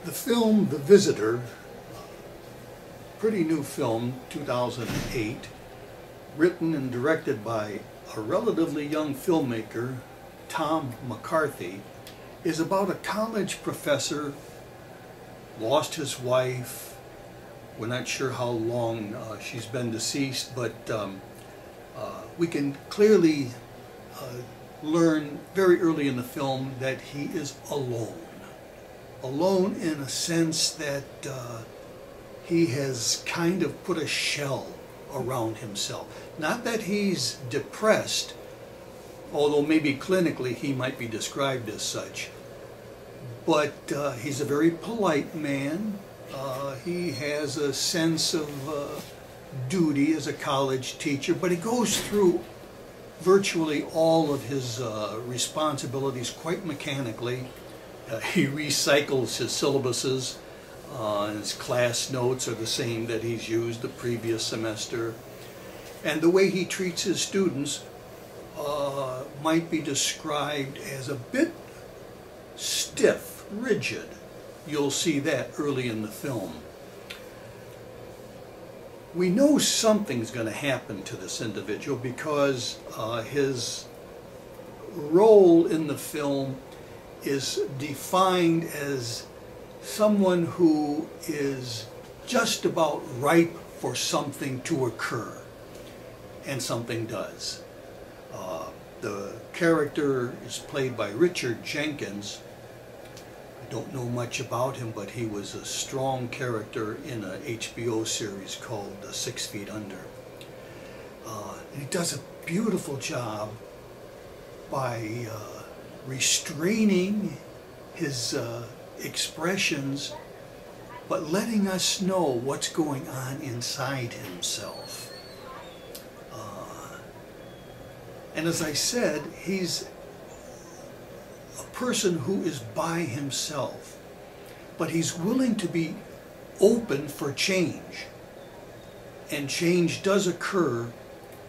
The film The Visitor, pretty new film, 2008, written and directed by a relatively young filmmaker, Tom McCarthy, is about a college professor, lost his wife. We're not sure how long she's been deceased, but we can clearly learn very early in the film that he is alone. Alone in a sense that he has kind of put a shell around himself. Not that he's depressed, although maybe clinically he might be described as such, but he's a very polite man. He has a sense of duty as a college teacher, but he goes through virtually all of his responsibilities quite mechanically. He recycles his syllabuses. His class notes are the same that he's used the previous semester. And the way he treats his students might be described as a bit stiff, rigid. You'll see that early in the film. We know something's going to happen to this individual because his role in the film is defined as someone who is just about ripe for something to occur, and something does. The character is played by Richard Jenkins. I don't know much about him, but he was a strong character in a HBO series called 6 Feet Under. And he does a beautiful job by restraining his expressions, but letting us know what's going on inside himself. And as I said, he's a person who is by himself, but he's willing to be open for change. And change does occur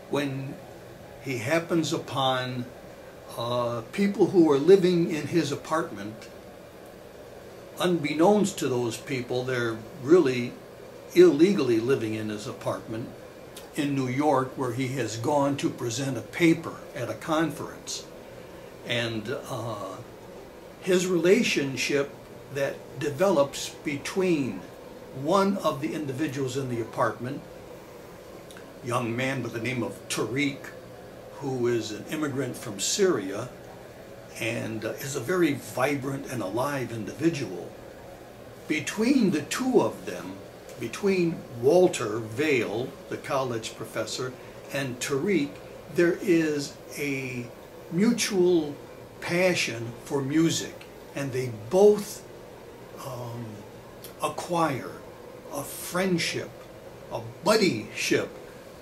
when he happens upon people who are living in his apartment. Unbeknownst to those people, they're really illegally living in his apartment in New York, where he has gone to present a paper at a conference. And his relationship that develops between one of the individuals in the apartment, a young man by the name of Tariq, who is an immigrant from Syria and is a very vibrant and alive individual. Between the two of them, between Walter Vail, the college professor, and Tariq, there is a mutual passion for music, and they both acquire a friendship, a buddyship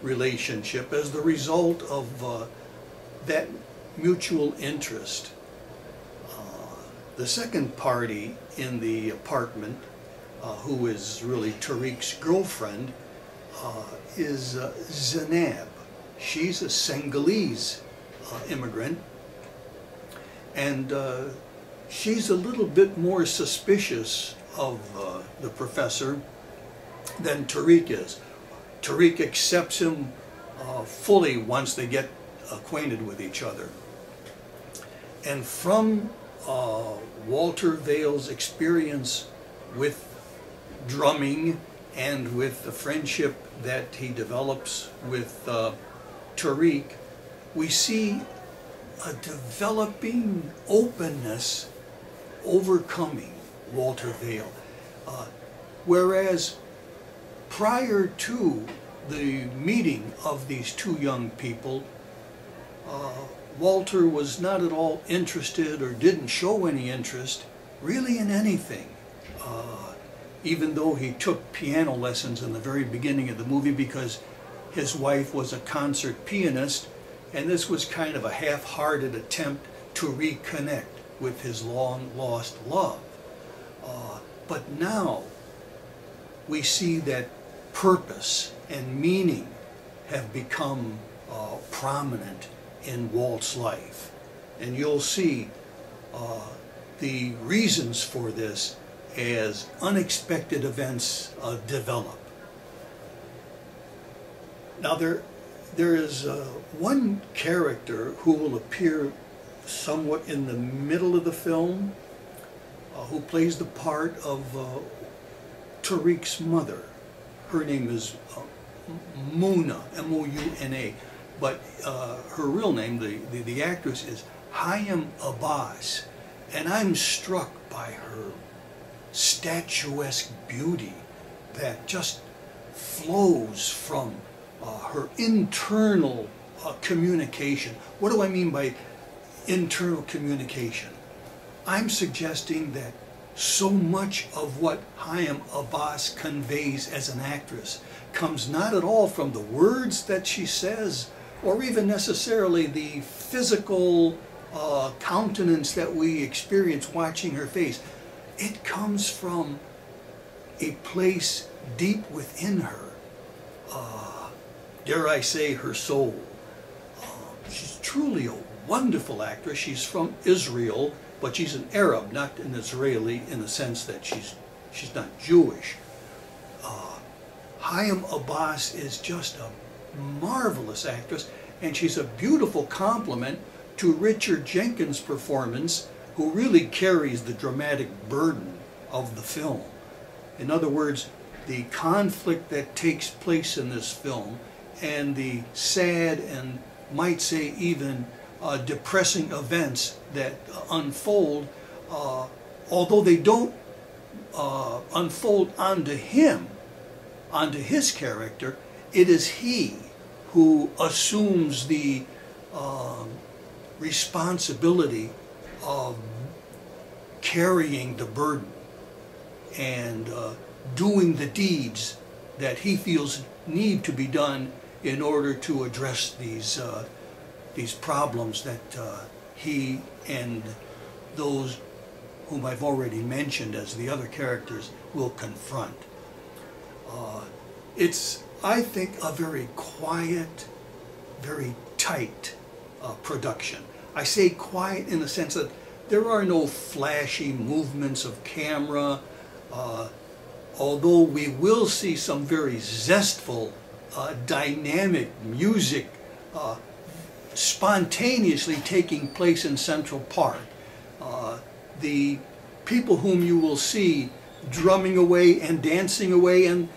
relationship as the result of that mutual interest. The second party in the apartment, who is really Tariq's girlfriend, is Zainab. She's a Senegalese immigrant, and she's a little bit more suspicious of the professor than Tariq is. Tariq accepts him fully once they get acquainted with each other. And from Walter Vail's experience with drumming and with the friendship that he develops with Tariq, we see a developing openness overcoming Walter Vail. Whereas prior to the meeting of these two young people, Walter was not at all interested, or didn't show any interest really in anything. Even though he took piano lessons in the very beginning of the movie because his wife was a concert pianist, and this was kind of a half-hearted attempt to reconnect with his long-lost love. But now we see that purpose and meaning have become prominent in Walt's life. And you'll see the reasons for this as unexpected events develop. Now there is one character who will appear somewhat in the middle of the film, who plays the part of Tariq's mother. Her name is Muna, M-O-U-N-A, but her real name, the actress, is Hayam Abbas, and I'm struck by her statuesque beauty that just flows from her internal communication. What do I mean by internal communication? I'm suggesting that so much of what Hayam Abbas conveys as an actress comes not at all from the words that she says, or even necessarily the physical countenance that we experience watching her face. It comes from a place deep within her, dare I say her soul. She's truly a wonderful actress. She's from Israel, but she's an Arab, not an Israeli, in the sense that she's not Jewish. Hayam Abbas is just a marvelous actress, and she's a beautiful complement to Richard Jenkins' performance, who really carries the dramatic burden of the film. In other words, the conflict that takes place in this film and the sad and might say even depressing events that unfold, although they don't unfold onto him, onto his character, it is he who assumes the responsibility of carrying the burden and doing the deeds that he feels need to be done in order to address these problems that he and those whom I've already mentioned as the other characters will confront. It's, I think, a very quiet, very tight production. I say quiet in the sense that there are no flashy movements of camera, although we will see some very zestful, dynamic music spontaneously taking place in Central Park. The people whom you will see drumming away and dancing away and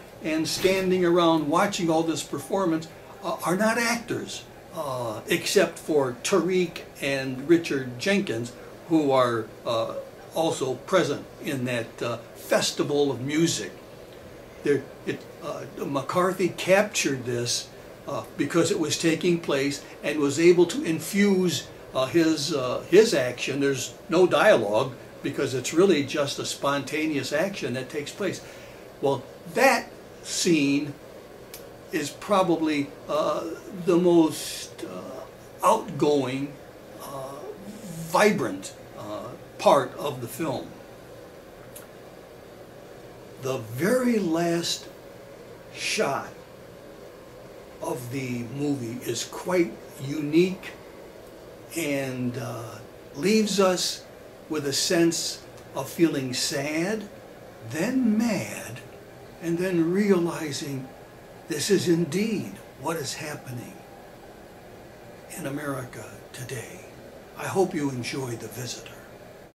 standing around watching all this performance are not actors, except for Tariq and Richard Jenkins, who are also present in that festival of music. McCarthy captured this because it was taking place and was able to infuse his action. There's no dialogue because it's really just a spontaneous action that takes place. Well, that scene is probably the most outgoing, vibrant part of the film. The very last shot of the movie is quite unique and leaves us with a sense of feeling sad, then mad, and then realizing this is indeed what is happening in America today. I hope you enjoyed The Visitor.